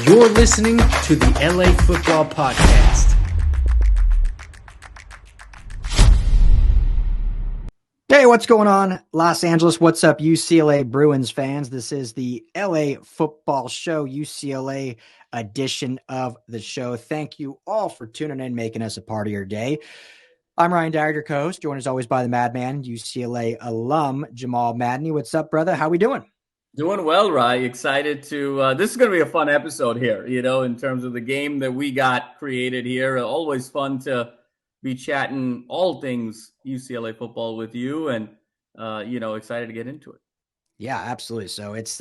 You're listening to the LA Football Podcast. Hey, what's going on, Los Angeles? What's up, UCLA Bruins fans? This is the LA Football Show, UCLA edition of the show. Thank you all for tuning in, making us a part of your day. I'm Ryan Dyer, your co-host, joined as always by the Madman, UCLA alum, Jamal Madney. What's up, brother? How we doing? Doing well, Ryan. Excited to, this is going to be a fun episode here, in terms of the game that we got created here. Always fun to be chatting all things UCLA football with you and, excited to get into it. Yeah, absolutely. So it's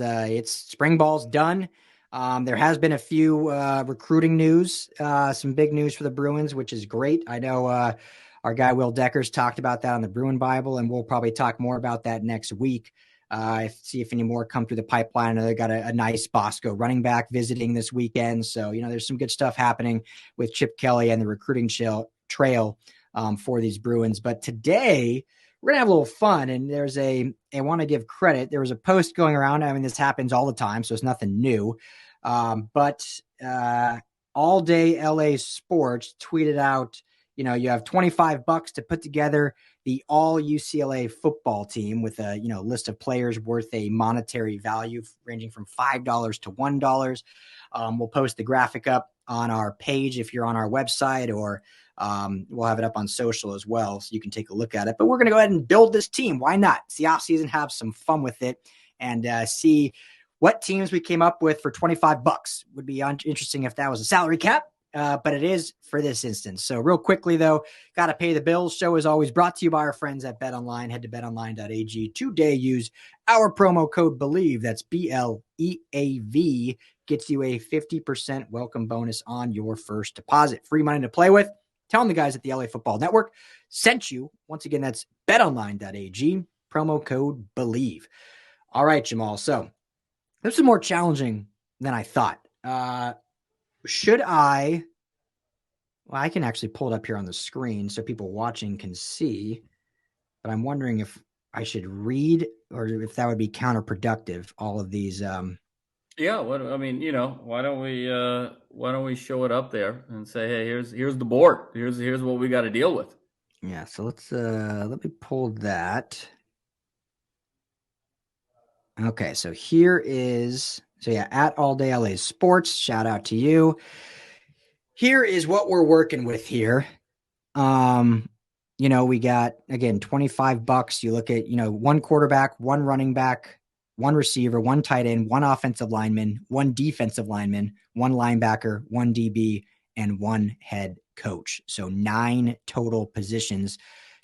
spring ball's done. There has been a few recruiting news, some big news for the Bruins, which is great. I know our guy Will Deckers talked about that on the Bruin Bible, and we'll probably talk more about that next week. See if any more come through the pipeline. They got a nice Bosco running back visiting this weekend. So, there's some good stuff happening with Chip Kelly and the recruiting trail for these Bruins. But today we're gonna have a little fun, and I want to give credit. There was a post going around. I mean, this happens all the time, so it's nothing new. But All Day LA Sports tweeted out, you have $25 to put together the all UCLA football team with a, list of players worth a monetary value ranging from $5 to $1. We'll post the graphic up on our page if you're on our website, or we'll have it up on social as well, so you can take a look at it. But we're going to go ahead and build this team. Why not? It's the off season, have some fun with it, and see what teams we came up with for $25. Would be interesting if that was a salary cap. But it is for this instance. So real quickly, though, got to pay the bills. Show is always brought to you by our friends at BetOnline. Head to betonline.ag today. Use our promo code BELIEVE. That's BLEAV. Gets you a 50% welcome bonus on your first deposit. Free money to play with. Tell them the guys at the LA Football Network sent you. Once again, that's betonline.ag. Promo code BELIEVE. All right, Jamal. So this is more challenging than I thought. I can actually pull it up here on the screen so people watching can see, but I'm wondering if I should read or if that would be counterproductive, all of these. Yeah. Why don't we show it up there and say, hey, here's the board. Here's what we got to deal with. Yeah. So let me pull that. Okay. So here is, at All Day LA Sports, shout out to you. Here is what we're working with here. We got, again, $25. You look at, one quarterback, one running back, one receiver, one tight end, one offensive lineman, one defensive lineman, one linebacker, one DB, and one head coach. So 9 total positions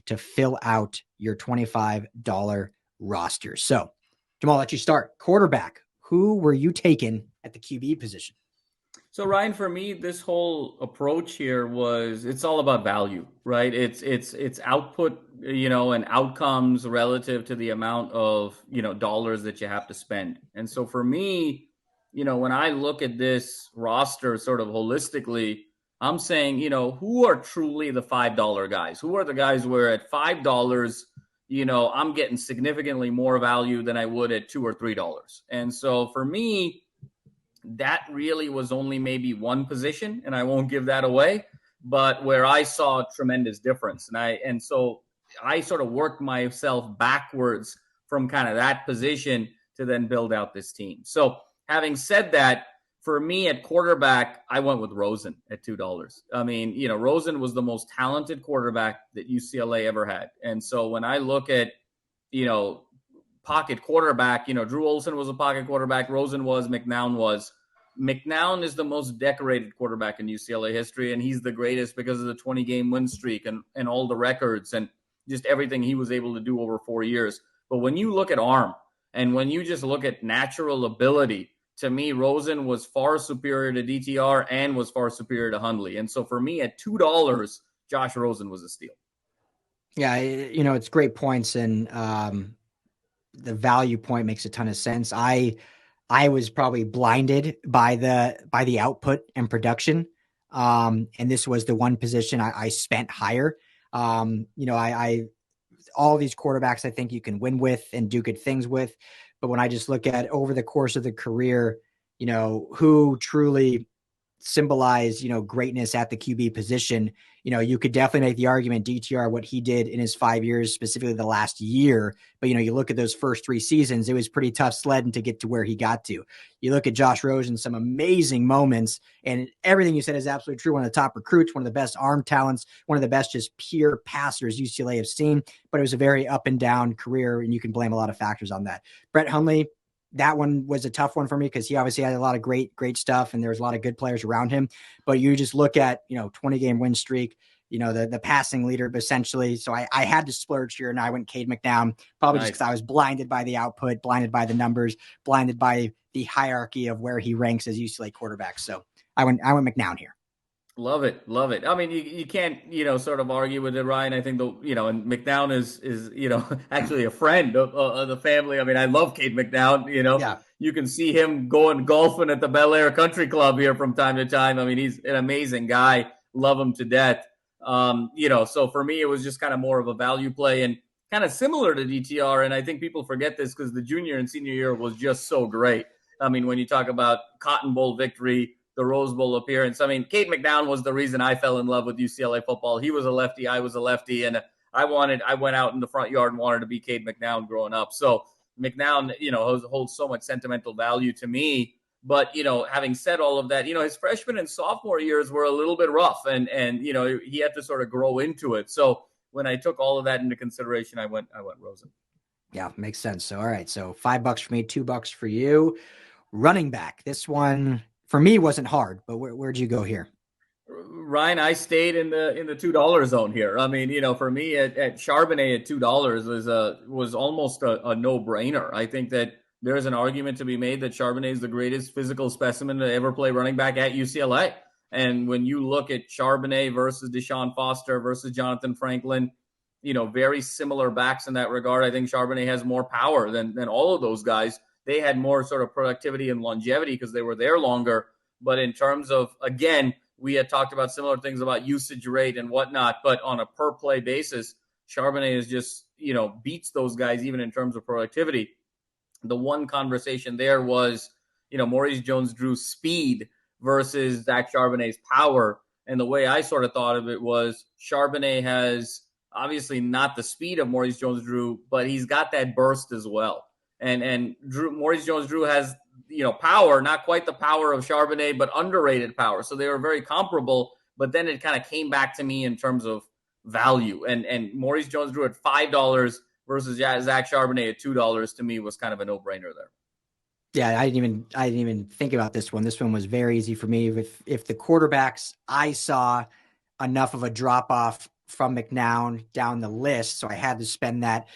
to fill out your $25 roster. So, Jamal, I'll let you start. Quarterback. Who were you taking at the QB position? So, Ryan, for me, this whole approach here it's all about value, right? It's output, and outcomes relative to the amount of, dollars that you have to spend. And so for me, when I look at this roster sort of holistically, I'm saying, who are truly the $5 guys? Who are the guys where at $5, I'm getting significantly more value than I would at $2 or $3. And so for me, that really was only maybe one position, and I won't give that away, but where I saw a tremendous difference. And so I sort of worked myself backwards from kind of that position to then build out this team. So having said that, for me at quarterback, I went with Rosen at $2. I mean, Rosen was the most talented quarterback that UCLA ever had. And so when I look at, pocket quarterback, Drew Olson was a pocket quarterback. Rosen was, McNown was. McNown is the most decorated quarterback in UCLA history, and he's the greatest because of the 20-game win streak and all the records and just everything he was able to do over 4 years. But when you look at arm and when you just look at natural ability, to me, Rosen was far superior to DTR and was far superior to Hundley. And so for me, at $2, Josh Rosen was a steal. Yeah, it's great points, and the value point makes a ton of sense. I was probably blinded by the output and production, and this was the one position I spent higher. I all these quarterbacks I think you can win with and do good things with. But when I just look at over the course of the career, who truly symbolize, greatness at the QB position. You could definitely make the argument DTR, what he did in his 5 years, specifically the last year. But, you look at those first 3 seasons, it was pretty tough sledding to get to where he got to. You look at Josh Rosen, some amazing moments, and everything you said is absolutely true. One of the top recruits, one of the best arm talents, one of the best just pure passers UCLA have seen. But it was a very up and down career, and you can blame a lot of factors on that. Brett Hundley, that one was a tough one for me because he obviously had a lot of great stuff and there was a lot of good players around him. But you just look at, 20-game win streak, the passing leader essentially. So I had to splurge here and I went Cade McNown, probably just because I was blinded by the output, blinded by the numbers, blinded by the hierarchy of where he ranks as UCLA quarterback. So I went McNown here. Love it. I mean, you can't, sort of argue with it, Ryan. I think and McNown is actually a friend of the family. I mean, I love Cade McNown. Yeah. You can see him going golfing at the Bel Air Country Club here from time to time. I mean, he's an amazing guy. Love him to death. So for me, it was just kind of more of a value play and kind of similar to DTR. And I think people forget this because the junior and senior year was just so great. I mean, when you talk about Cotton Bowl victory, the Rose Bowl appearance. I mean, Cade McNown was the reason I fell in love with UCLA football. He was a lefty. I was a lefty. And I went out in the front yard and wanted to be Cade McNown growing up. So McNown, holds so much sentimental value to me. But, having said all of that, his freshman and sophomore years were a little bit rough and he had to sort of grow into it. So when I took all of that into consideration, I went Rosen. Yeah, makes sense. So, all right. So $5 for me, $2 for you. Running back. This one for me wasn't hard, but where'd you go here? Ryan, I stayed in the $2 zone here. I mean, for me at Charbonnet at $2 was almost a no-brainer. I think that there's an argument to be made that Charbonnet is the greatest physical specimen to ever play running back at UCLA. And when you look at Charbonnet versus Deshaun Foster versus Jonathan Franklin, very similar backs in that regard. I think Charbonnet has more power than all of those guys. They had more sort of productivity and longevity because they were there longer. But in terms of, again, we had talked about similar things about usage rate and whatnot, but on a per play basis, Charbonnet is just, beats those guys even in terms of productivity. The one conversation there was, Maurice Jones-Drew's speed versus Zach Charbonnet's power. And the way I sort of thought of it was Charbonnet has obviously not the speed of Maurice Jones-Drew, but he's got that burst as well. And Maurice Jones-Drew has, power, not quite the power of Charbonnet, but underrated power. So they were very comparable, but then it kind of came back to me in terms of value. And Maurice Jones-Drew at $5 versus Zach Charbonnet at $2 to me was kind of a no-brainer there. Yeah, I didn't even think about this one. This one was very easy for me. If the quarterbacks, I saw enough of a drop-off from McNown down the list, so I had to spend that.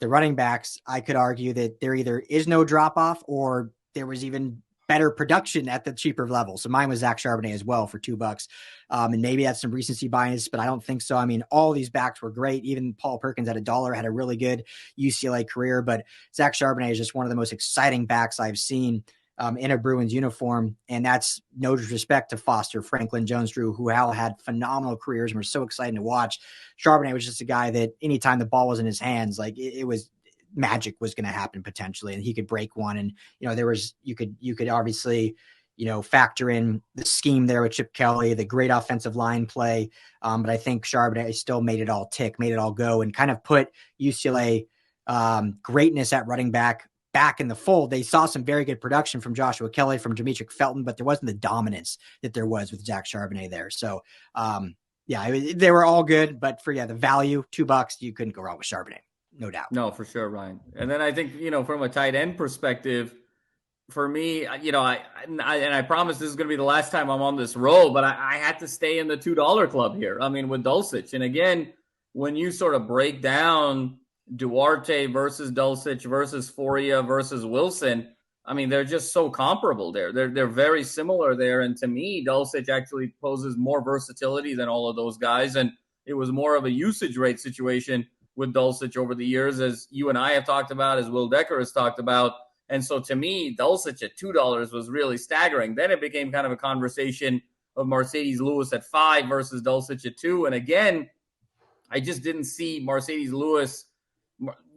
The running backs, I could argue that there either is no drop-off or there was even better production at the cheaper level. So mine was Zach Charbonnet as well for $2. And maybe that's some recency bias, but I don't think so. I mean, all these backs were great. Even Paul Perkins at $1 had a really good UCLA career, but Zach Charbonnet is just one of the most exciting backs I've seen in a Bruins uniform. And that's no disrespect to Foster, Franklin, Jones-Drew, who all had phenomenal careers and were so exciting to watch. Charbonnet was just a guy that anytime the ball was in his hands, like it was magic was going to happen potentially, and he could break one. And, there was, you could obviously, factor in the scheme there with Chip Kelly, the great offensive line play. But I think Charbonnet still made it all tick, made it all go, and kind of put UCLA greatness at running back in the fold. They saw some very good production from Joshua Kelly, from Demetric Felton, but there wasn't the dominance that there was with Zach Charbonnet there. So, they were all good, but for the value, $2, you couldn't go wrong with Charbonnet. No doubt. No, for sure, Ryan. And then I think, from a tight end perspective, for me, I promise this is going to be the last time I'm on this roll, but I had to stay in the $2 club here. I mean, with Dulcich. And again, when you sort of break down Duarte versus Dulcich versus Foria versus Wilson, I mean, they're just so comparable there. They're very similar there. And to me, Dulcich actually poses more versatility than all of those guys. And it was more of a usage rate situation with Dulcich over the years, as you and I have talked about, as Will Decker has talked about. And so to me, Dulcich at $2 was really staggering. Then it became kind of a conversation of Mercedes Lewis at $5 versus Dulcich at $2. And again, I just didn't see Mercedes Lewis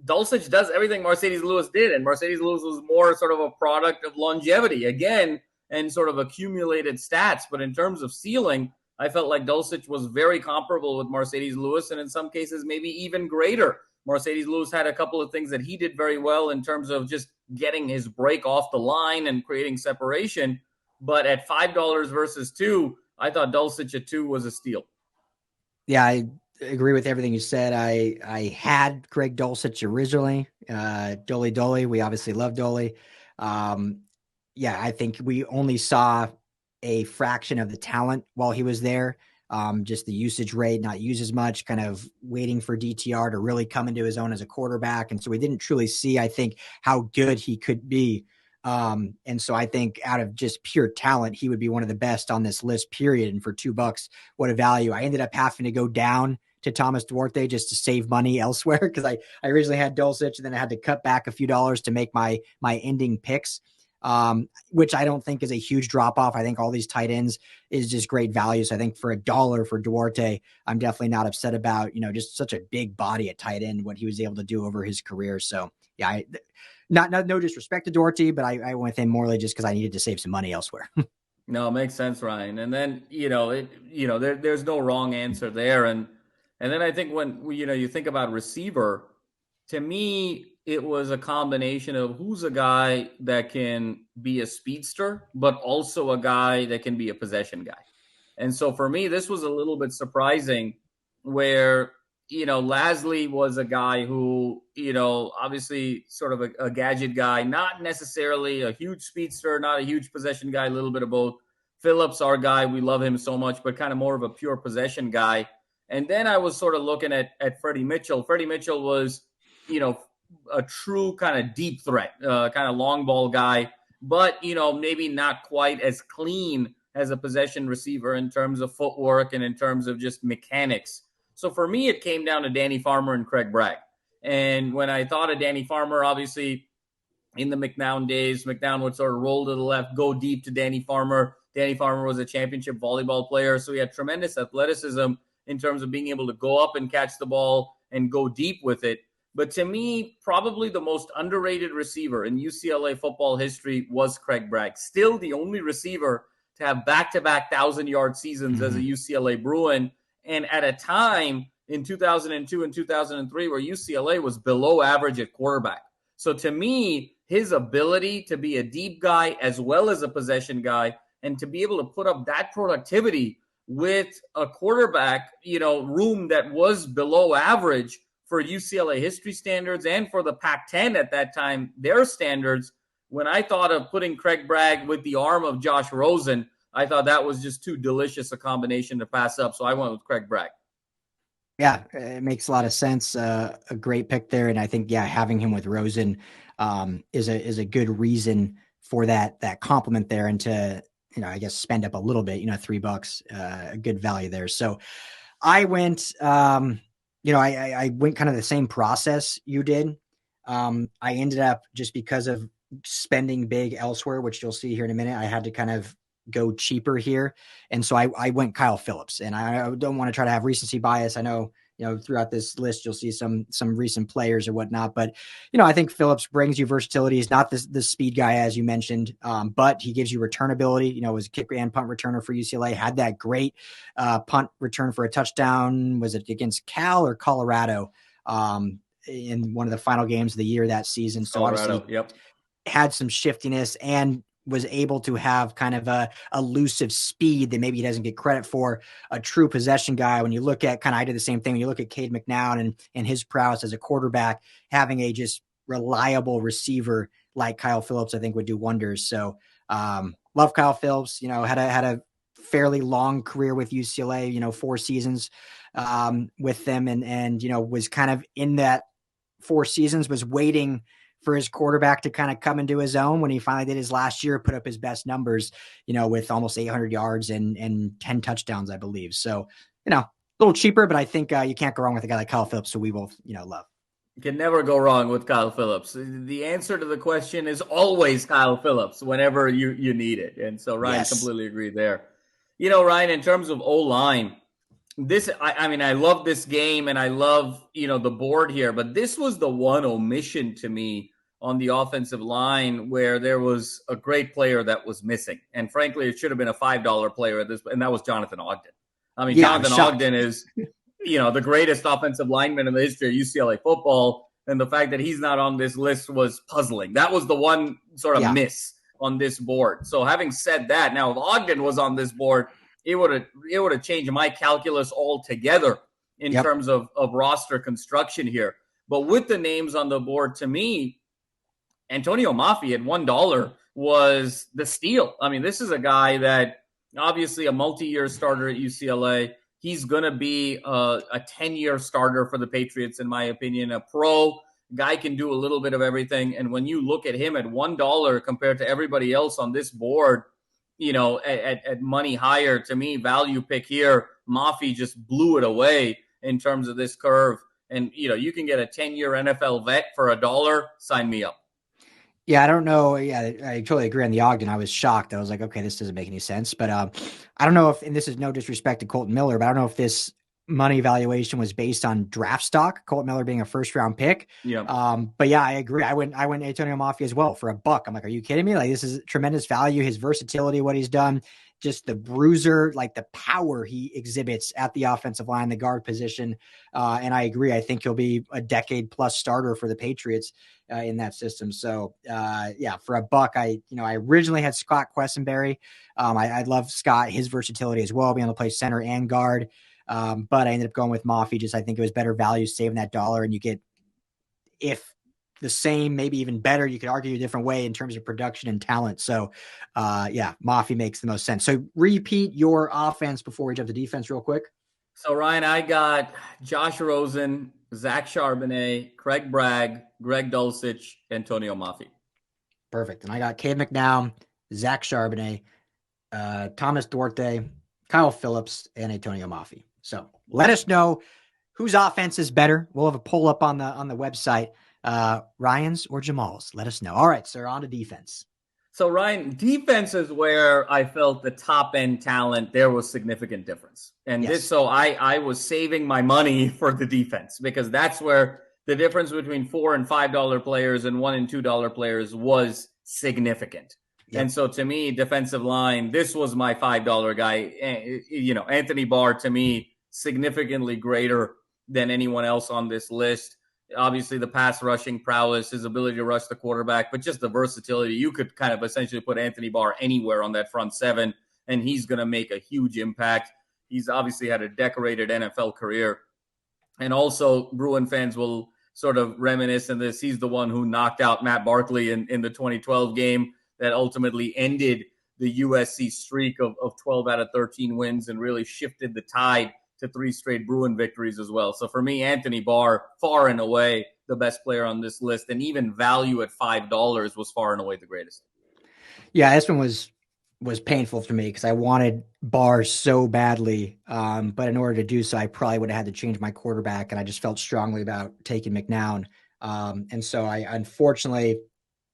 Dulcich does everything Mercedes Lewis did, and Mercedes Lewis was more sort of a product of longevity, again, and sort of accumulated stats. But in terms of ceiling, I felt like Dulcich was very comparable with Mercedes Lewis, and in some cases, maybe even greater. Mercedes Lewis had a couple of things that he did very well in terms of just getting his break off the line and creating separation. But at $5 versus $2, I thought Dulcich at $2 was a steal. Yeah, I agree with everything you said. I had Greg Dulcich originally. Dolly. We obviously love Dolly. Yeah, I think we only saw a fraction of the talent while he was there. Just the usage rate, not used as much, kind of waiting for DTR to really come into his own as a quarterback. And so we didn't truly see, I think, how good he could be. And so I think out of just pure talent, he would be one of the best on this list, period. And for $2, what a value. I ended up having to go down to Thomas Duarte just to save money elsewhere, because I originally had Dulcich, and then I had to cut back a few dollars to make my ending picks. Which I don't think is a huge drop off. I think all these tight ends is just great value. So I think for $1 for Duarte, I'm definitely not upset about, just such a big body at tight end, what he was able to do over his career. So yeah, no disrespect to Duarte, but I went with him morely just because I needed to save some money elsewhere. No, it makes sense, Ryan. And then, there's no wrong answer there. And then I think when, you think about receiver, to me, it was a combination of who's a guy that can be a speedster, but also a guy that can be a possession guy. And so for me, this was a little bit surprising where, Lasley was a guy who, obviously sort of a gadget guy, not necessarily a huge speedster, not a huge possession guy, a little bit of both. Phillips, our guy, we love him so much, but kind of more of a pure possession guy. And then I was sort of looking at Freddie Mitchell. Freddie Mitchell was, a true kind of deep threat, kind of long ball guy, but, maybe not quite as clean as a possession receiver in terms of footwork and in terms of just mechanics. So for me, it came down to Danny Farmer and Craig Bragg. And when I thought of Danny Farmer, obviously in the McNown days, McNown would sort of roll to the left, go deep to Danny Farmer. Danny Farmer was a championship volleyball player, so he had tremendous athleticism in terms of being able to go up and catch the ball and go deep with it. But to me, probably the most underrated receiver in UCLA football history was Craig Bragg. Still the only receiver to have back-to-back 1,000-yard seasons as a UCLA Bruin. And at a time in 2002 and 2003 where UCLA was below average at quarterback. So to me, his ability to be a deep guy as well as a possession guy and to be able to put up that productivity with a quarterback, room that was below average for UCLA history standards and for the Pac-10 at that time, their standards, when I thought of putting Craig Bragg with the arm of Josh Rosen, I thought that was just too delicious a combination to pass up. So I went with Craig Bragg. Yeah, it makes a lot of sense. A great pick there. And I think, having him with Rosen is a good reason for that compliment there, and to, I guess spend up a little bit, $3, a good value there. So I went, I went kind of the same process you did. I ended up, just because of spending big elsewhere, which you'll see here in a minute, I had to kind of go cheaper here. And so I went Kyle Phillips, and I don't want to try to have recency bias. I know, throughout this list, you'll see some recent players or whatnot, but, I think Phillips brings you versatility. He's not the speed guy, as you mentioned, but he gives you return ability. Was a kick and punt returner for UCLA, had that great punt return for a touchdown. Was it against Cal or Colorado in one of the final games of the year that season? So Colorado, obviously had some shiftiness and was able to have kind of a elusive speed that maybe he doesn't get credit for. A true possession guy. When you look at I did the same thing. When you look at Cade McNown and his prowess as a quarterback, having a just reliable receiver like Kyle Phillips, I think would do wonders. So love Kyle Phillips, had a fairly long career with UCLA, 4 seasons with them, and was kind of in that 4 seasons, was waiting for his quarterback to kind of come into his own. When he finally did his last year, put up his best numbers, with almost 800 yards and 10 touchdowns, I believe. So, a little cheaper, but I think you can't go wrong with a guy like Kyle Phillips, who we both, love. You can never go wrong with Kyle Phillips. The answer to the question is always Kyle Phillips whenever you need it. And so Ryan completely agreed there. Ryan, in terms of O-line, I mean, I love this game and I love, the board here, but this was the one omission to me on the offensive line where there was a great player that was missing. And frankly, it should have been a $5 player at this, and that was Jonathan Ogden. I mean, Jonathan Ogden is, the greatest offensive lineman in the history of UCLA football. And the fact that he's not on this list was puzzling. That was the one sort of miss on this board. So having said that, now if Ogden was on this board, it would have changed my calculus altogether in terms of roster construction here. But with the names on the board, to me, Antonio Mafi at $1 was the steal. I mean, this is a guy that obviously a multi-year starter at UCLA. He's going to be a 10-year starter for the Patriots, in my opinion. A pro guy can do a little bit of everything. And when you look at him at $1 compared to everybody else on this board, at money higher, to me, value pick here, Mafi just blew it away in terms of this curve. And, you can get a 10-year NFL vet for $1. Sign me up. Yeah, I don't know. Yeah, I totally agree on the Ogden. I was shocked. I was like, okay, this doesn't make any sense. But I don't know if, and this is no disrespect to Colton Miller, but I don't know if this money valuation was based on draft stock, Colton Miller being a first-round pick. Yeah. But yeah, I agree. I went Antonio Mafi as well for $1. I'm like, are you kidding me? Like, this is tremendous value. His versatility, what he's done, just the bruiser, like the power he exhibits at the offensive line, the guard position. And I agree. I think he'll be a decade-plus starter for the Patriots in that system. So for $1, I originally had Scott Quessenberry. I love Scott, his versatility as well, being able to play center and guard. But I ended up going with Mafi. Just I think it was better value saving that $1, and you get, if the same, maybe even better, you could argue a different way in terms of production and talent. So Mafi makes the most sense. So repeat your offense before we jump to defense real quick. So Ryan, I got Josh Rosen, Zach Charbonnet, Craig Bragg, Greg Dulcich, Antonio Mafi. Perfect. And I got Cade McNown, Zach Charbonnet, Thomas Duarte, Kyle Phillips, and Antonio Mafi. So let us know whose offense is better. We'll have a poll up on the website. Ryan's or Jamal's. Let us know. All right, sir, on to defense. So Ryan, defense is where I felt the top end talent, there was significant difference. And I was saving my money for the defense because that's where the difference between $4 and $5 players and $1 and $2 players was significant. Yep. And so to me, defensive line, this was my $5 guy. Anthony Barr, to me, significantly greater than anyone else on this list. Obviously, the pass rushing prowess, his ability to rush the quarterback, but just the versatility. You could kind of essentially put Anthony Barr anywhere on that front seven, and he's going to make a huge impact. He's obviously had a decorated NFL career. And also, Bruin fans will sort of reminisce in this. He's the one who knocked out Matt Barkley in the 2012 game that ultimately ended the USC streak of 12 out of 13 wins and really shifted the tide to 3 straight Bruin victories as well. So for me, Anthony Barr, far and away the best player on this list, and even value at $5 was far and away the greatest. Yeah, this one was painful for me because I wanted Barr so badly, but in order to do so, I probably would have had to change my quarterback, and I just felt strongly about taking McNown. And so I unfortunately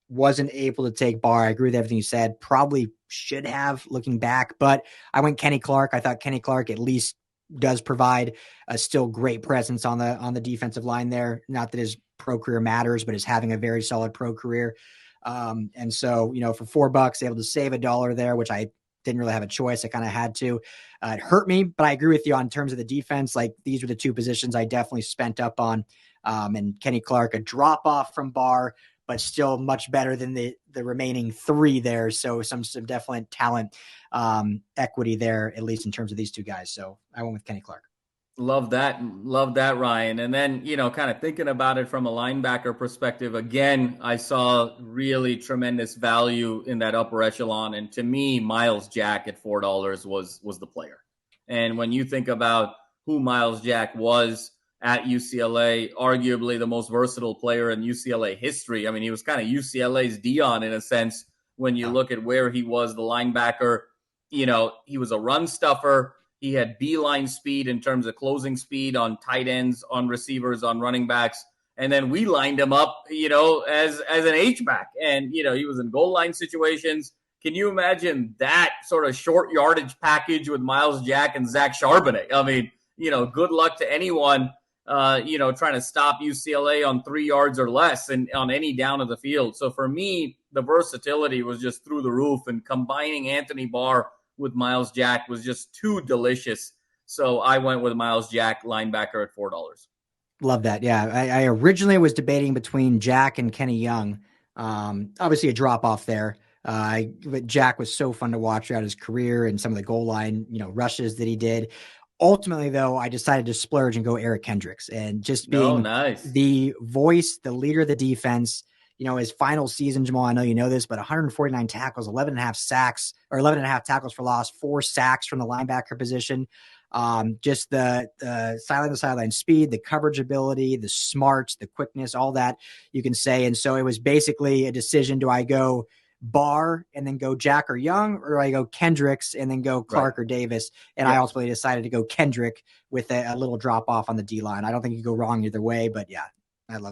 wasn't able to take Barr. I agree with everything you said. Probably should have, looking back, but I went Kenny Clark. I thought Kenny Clark at least does provide a still great presence on the defensive line there. Not that his pro career matters, but is having a very solid pro career. And so, for $4, able to save $1 there, which I didn't really have a choice. I kind of had to. It hurt me, but I agree with you on terms of the defense. Like, these were the two positions I definitely spent up on. And Kenny Clark, a drop off from Barr, but still much better than the remaining 3 there. So some definite talent equity there, at least in terms of these two guys. So I went with Kenny Clark. Love that, Ryan. And then, kind of thinking about it from a linebacker perspective, again, I saw really tremendous value in that upper echelon. And to me, Miles Jack at $4 was the player. And when you think about who Miles Jack was at UCLA, arguably the most versatile player in UCLA history. I mean, he was kind of UCLA's Dion in a sense when you look at where he was, the linebacker. He was a run stuffer. He had beeline speed in terms of closing speed on tight ends, on receivers, on running backs. And then we lined him up, as an H-back. And, he was in goal line situations. Can you imagine that sort of short yardage package with Miles Jack and Zach Charbonnet? I mean, good luck to anyone, trying to stop UCLA on 3 yards or less and on any down of the field. So for me, the versatility was just through the roof, and combining Anthony Barr with Miles Jack was just too delicious. So I went with Miles Jack, linebacker, at $4. Love that. Yeah. I originally was debating between Jack and Kenny Young. Obviously a drop off there. But Jack was so fun to watch throughout his career and some of the goal line, rushes that he did. Ultimately, though, I decided to splurge and go Eric Kendricks, and just being the voice, the leader of the defense. His final season, Jamal, I know you know this, but 149 tackles, 11 and a half sacks, or 11 and a half tackles for loss, 4 sacks from the linebacker position. Just the sideline to sideline speed, the coverage ability, the smarts, the quickness, all that you can say. And so it was basically a decision. Do I go Barr and then go Jack or Young, or do I go Kendricks and then go Clark or Davis? And I ultimately decided to go Kendrick with a little drop off on the D line. I don't think you go wrong either way, but yeah,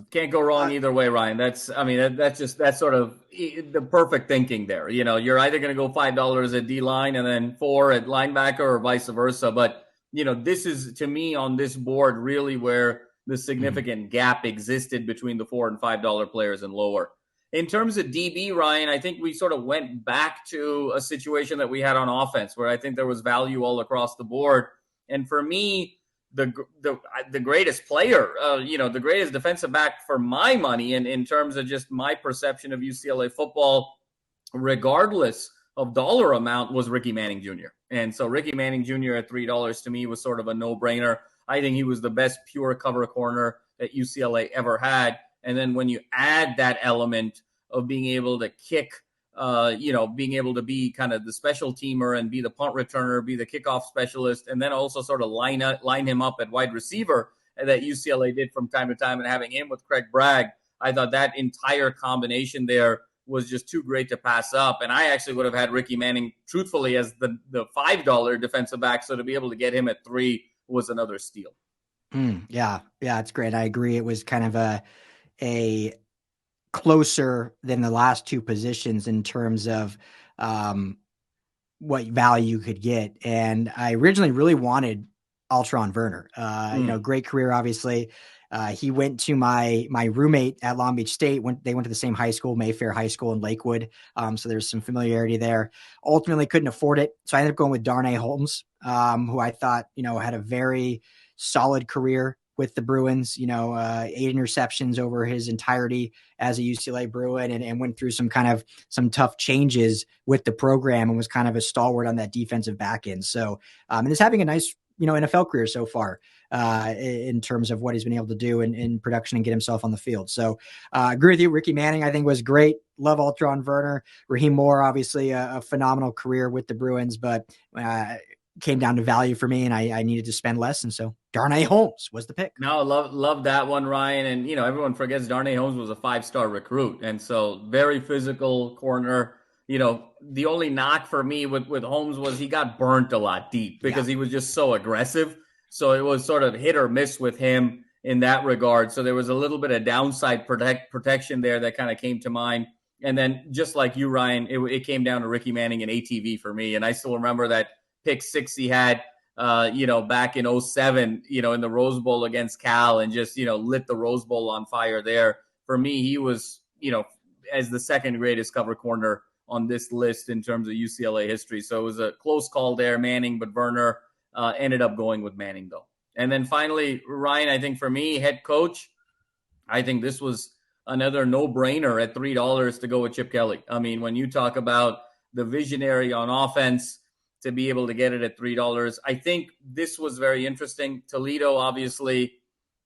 can't go wrong either way, Ryan. That's sort of the perfect thinking there. You're either going to go $5 at D line and then 4 at linebacker, or vice versa. But this is, to me, on this board, really where the significant gap existed between the $4 and $5 players and lower. In terms of DB, Ryan, I think we sort of went back to a situation that we had on offense, where I think there was value all across the board. And for me, the greatest player, the greatest defensive back for my money, and in terms of just my perception of UCLA football, regardless of dollar amount, was Ricky Manning Jr. And so Ricky Manning Jr. at $3 to me was sort of a no-brainer. I think he was the best pure cover corner that UCLA ever had. And then when you add that element of being able to kick, being able to be kind of the special teamer and be the punt returner, be the kickoff specialist, and then also sort of line him up at wide receiver that UCLA did from time to time, and having him with Craig Bragg, I thought that entire combination there was just too great to pass up. And I actually would have had Ricky Manning, truthfully, as the $5 defensive back. So to be able to get him at $3 was another steal. Yeah, it's great. I agree. It was kind of a closer than the last two positions in terms of what value you could get. And I originally really wanted Alteron Werner. Great career, obviously. He went to my roommate at Long Beach State. They went to the same high school, Mayfair High School in Lakewood. So there's some familiarity there. Ultimately couldn't afford it. So I ended up going with Darnay Holmes, who I thought, had a very solid career with the Bruins, 8 interceptions over his entirety as a UCLA Bruin, and went through some tough changes with the program, and was kind of a stalwart on that defensive back end. So, and is having a nice, NFL career so far, in terms of what he's been able to do in production and get himself on the field. So, agree with you. Ricky Manning, I think, was great. Love Alteron Werner. Raheem Moore, obviously a phenomenal career with the Bruins, but, came down to value for me, and I needed to spend less. And so Darnay Holmes was the pick. No, love that one, Ryan. And, everyone forgets Darnay Holmes was a 5-star recruit. And so very physical corner. The only knock for me with Holmes was he got burnt a lot deep because he was just so aggressive. So it was sort of hit or miss with him in that regard. So there was a little bit of downside protection there that kind of came to mind. And then just like you, Ryan, it came down to Ricky Manning and ATV for me. And I still remember that pick 6 he had, back in 2007, in the Rose Bowl against Cal, and just, lit the Rose Bowl on fire there. For me, he was, as the second greatest cover corner on this list in terms of UCLA history. So it was a close call there, Manning, but Werner ended up going with Manning, though. And then finally, Ryan, I think for me, head coach, I think this was another no-brainer at $3 to go with Chip Kelly. I mean, when you talk about the visionary on offense, to be able to get it at $3. I think this was very interesting. Toledo obviously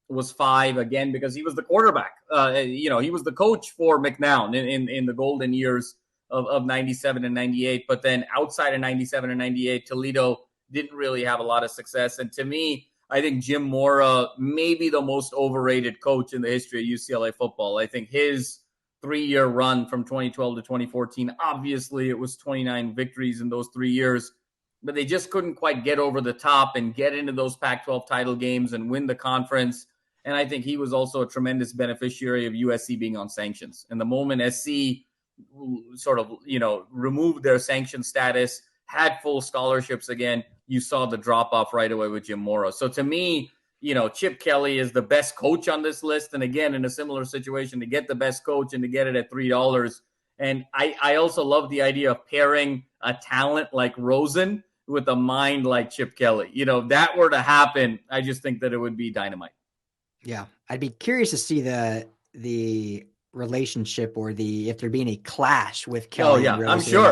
was 5 again because he was the quarterback. He was the coach for McNown in the golden years of 97 and 98. But then outside of 97 and 98, Toledo didn't really have a lot of success. And to me, I think Jim Mora may be the most overrated coach in the history of UCLA football. I think his 3-year run from 2012 to 2014, obviously it was 29 victories in those 3 years. But they just couldn't quite get over the top and get into those Pac-12 title games and win the conference. And I think he was also a tremendous beneficiary of USC being on sanctions. And the moment SC sort of, removed their sanction status, had full scholarships again, you saw the drop-off right away with Jim Mora. So to me, Chip Kelly is the best coach on this list. And again, in a similar situation, to get the best coach and to get it at $3. And I also love the idea of pairing a talent like Rosen with a mind like Chip Kelly. If that were to happen, I just think that it would be dynamite. Yeah. I'd be curious to see the relationship or if there'd be any clash with Kelly. Oh, yeah.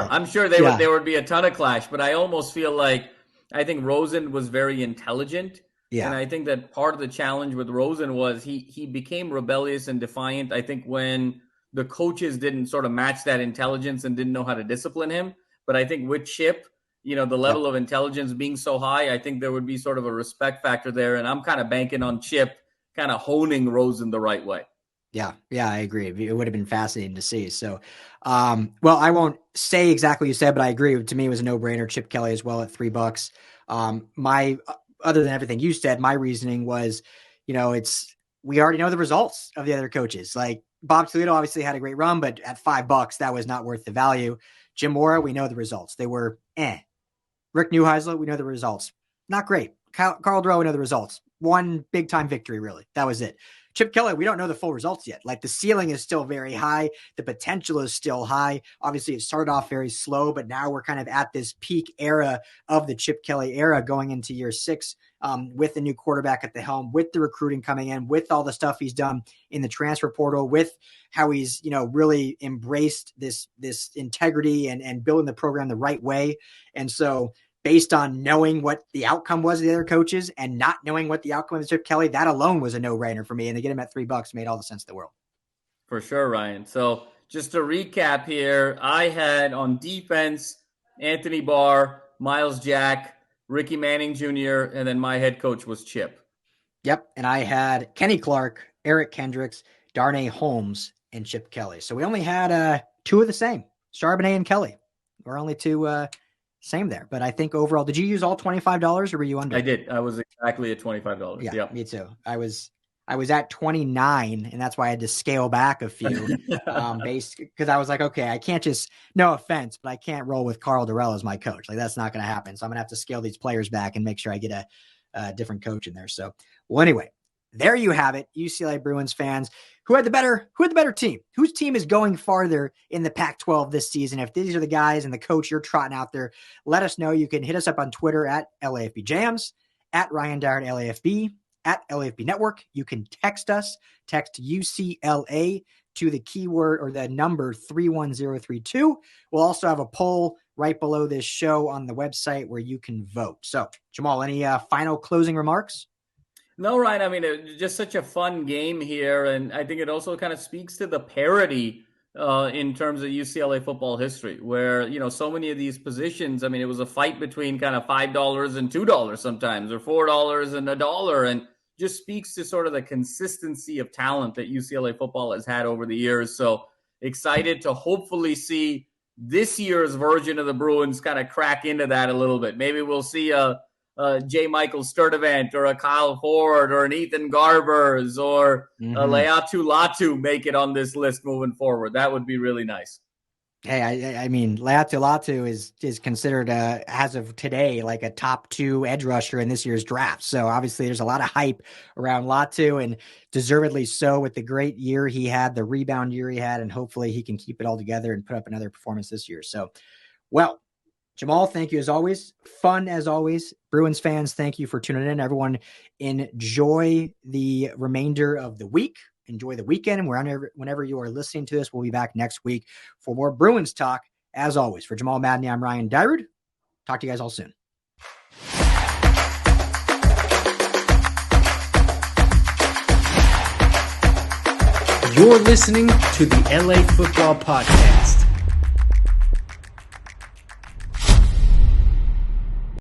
I'm sure there would be a ton of clash, but I almost feel like I think Rosen was very intelligent. Yeah. And I think that part of the challenge with Rosen was he became rebellious and defiant. I think when the coaches didn't sort of match that intelligence and didn't know how to discipline him. But I think with Chip, the level of intelligence being so high, I think there would be sort of a respect factor there. And I'm kind of banking on Chip kind of honing Rosen the right way. Yeah, I agree. It would have been fascinating to see. So, well, I won't say exactly what you said, but I agree. To me, it was a no-brainer. Chip Kelly as well at $3. Other than everything you said, my reasoning was, we already know the results of the other coaches. Like Bob Toledo obviously had a great run, but at $5, that was not worth the value. Jim Mora, we know the results. They were Rick Neuheisel, we know the results. Not great. Carl Dro, we know the results. One big-time victory, really. That was it. Chip Kelly, we don't know the full results yet. Like the ceiling is still very high. The potential is still high. Obviously, it started off very slow, but now we're kind of at this peak era of the Chip Kelly era going into year 6 with the new quarterback at the helm, with the recruiting coming in, with all the stuff he's done in the transfer portal, with how he's, really embraced this integrity and building the program the right way. And so based on knowing what the outcome was of the other coaches and not knowing what the outcome of Chip Kelly, that alone was a no-brainer for me. And to get him at $3 made all the sense in the world. For sure, Ryan. So just to recap here, I had on defense, Anthony Barr, Miles Jack, Ricky Manning Jr., and then my head coach was Chip. Yep. And I had Kenny Clark, Eric Kendricks, Darnay Holmes, and Chip Kelly. So we only had 2 of the same, Charbonnet and Kelly. We're only 2 same there. But I think overall, did you use all $25 or were you under? I did. I was exactly at $25. Yeah, yep. Me too. I was at 29, and that's why I had to scale back a few because I was like, okay, I can't just, no offense, but I can't roll with Carl Durrell as my coach. Like that's not going to happen. So I'm going to have to scale these players back and make sure I get a different coach in there. So, well, anyway, there you have it. UCLA Bruins fans, who had the better team? Whose team is going farther in the Pac-12 this season? If these are the guys and the coach you're trotting out there, let us know. You can hit us up on Twitter at LAFB Jams, at Ryan Dyer at LAFB, at LAFB Network. You can text us, text UCLA to the keyword or the number 31032. We'll also have a poll right below this show on the website where you can vote. So, Jamal, any final closing remarks? No, Ryan. I mean, it's just such a fun game here. And I think it also kind of speaks to the parity in terms of UCLA football history, where, so many of these positions, I mean, it was a fight between kind of $5 and $2 sometimes, or $4 and $1, and just speaks to sort of the consistency of talent that UCLA football has had over the years. So excited to hopefully see this year's version of the Bruins kind of crack into that a little bit. Maybe we'll see a J. Michael Sturdivant or a Kyle Ford or an Ethan Garbers or a Mokiao-Atimalala make it on this list moving forward. That would be really nice. Hey, I mean, Mokiao-Atimalala is considered, as of today, like a top 2 edge rusher in this year's draft. So obviously there's a lot of hype around Latu, and deservedly so with the great year he had, the rebound year he had, and hopefully he can keep it all together and put up another performance this year. So, well, Jamal, thank you as always. Fun as always. Bruins fans, thank you for tuning in. Everyone, enjoy the remainder of the week. Enjoy the weekend. And whenever you are listening to this, we'll be back next week for more Bruins talk. As always, for Jamal Madney, I'm Ryan Dyrud. Talk to you guys all soon. You're listening to the LA Football Podcast.